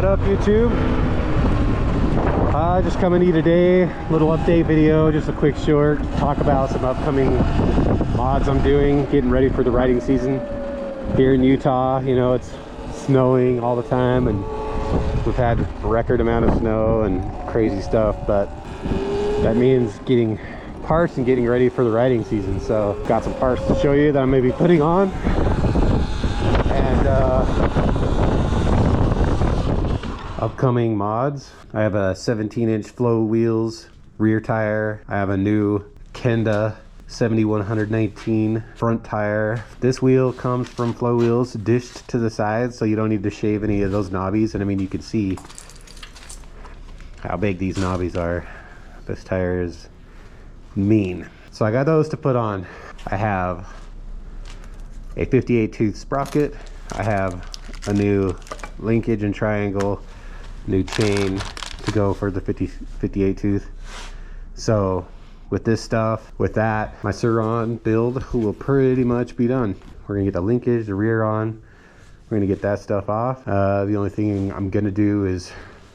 up, YouTube? Just coming to you today, little update video, just a quick short, talk about some upcoming mods I'm doing, getting ready for the riding season here in Utah. You know, it's snowing all the time and we've had a record amount of snow and crazy stuff, but that means getting parts and getting ready for the riding season. So got some parts to show you that I'm going to be putting on, and upcoming mods. I have a 17-inch Flow wheels rear tire. I have a new Kenda 7119 front tire. This wheel comes from Flow Wheels, dished to the sides, so you don't need to shave any of those knobbies. And I mean, you can see how big these knobbies are. This tire is mean. So I got those to put on. I have a 58 tooth sprocket. I have a new linkage and triangle, new chain to go for the 58 tooth. So with this stuff, with that, my Sur-Ron build will pretty much be done. We're gonna get the linkage, the rear on. We're gonna get that stuff off. The only thing I'm gonna do is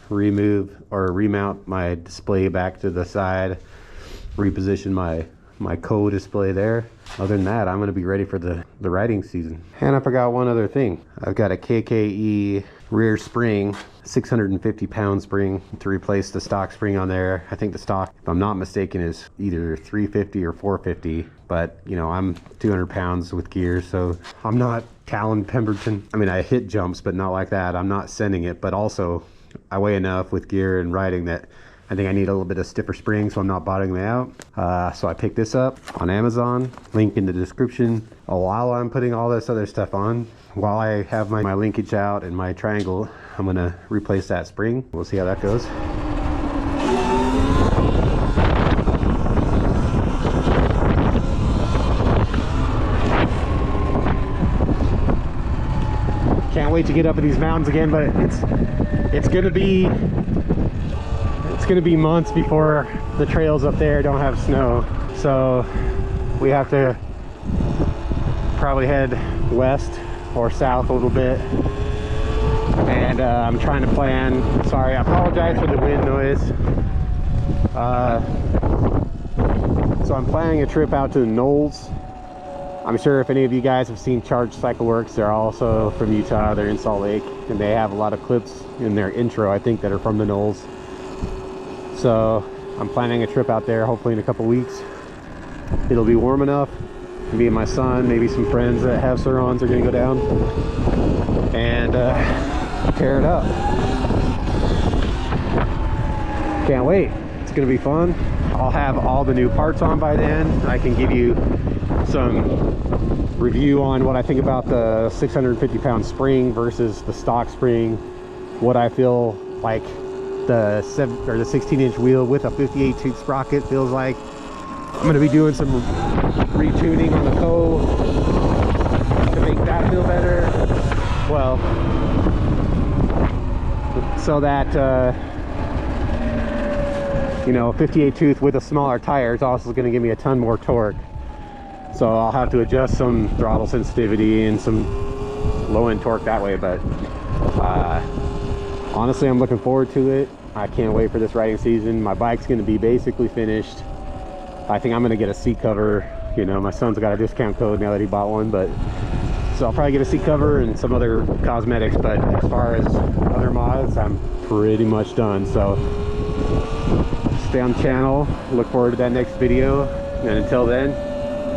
remove or remount my display back to the side, reposition my co-display there. Other than that, I'm gonna be ready for the riding season. And I forgot one other thing. I've got a KKE rear spring, 650 pound spring to replace the stock spring on there. I think the stock, if I'm not mistaken, is either 350 or 450, but you know, I'm 200 pounds with gear, so I'm not Talon Pemberton. I mean, I hit jumps, but not like that. I'm not sending it, but also I weigh enough with gear and riding that I think I need a little bit of stiffer spring, so I'm not bottoming me out. So I picked this up on Amazon, link in the description. While I'm putting all this other stuff on, while I have my linkage out and my triangle, I'm gonna replace that spring. We'll see how that goes. Can't wait to get up in these mountains again, but it's gonna be months before the trails up there don't have snow. So we have to probably head west or south a little bit. And I'm trying to plan. Sorry, I apologize for the wind noise. So I'm planning a trip out to the Knolls. I'm sure if any of you guys have seen Charged Cycle Works, they're also from Utah. They're in Salt Lake, and they have a lot of clips in their intro, I think, that are from the Knolls. So I'm planning a trip out there, hopefully in a couple weeks. It'll be warm enough. Me and my son, maybe some friends that have Sur-Rons are gonna go down and tear it up. Can't wait. It's gonna be fun. I'll have all the new parts on by then. I can give you some review on what I think about the 650 pound spring versus the stock spring, what I feel like the 16-inch wheel with a 58 tooth sprocket feels like. I'm going to be doing some retuning on the co to make that feel better. Well, so that you know, 58 tooth with a smaller tire is also going to give me a ton more torque. So I'll have to adjust some throttle sensitivity and some low-end torque that way, but honestly, I'm looking forward to it. I can't wait for this riding season. My bike's going to be basically finished. I think I'm going to get a seat cover. You know, my son's got a discount code now that he bought one, but so I'll probably get a seat cover and some other cosmetics. But as far as other mods, I'm pretty much done. So stay on the channel. Look forward to that next video. And until then,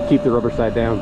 keep the rubber side down.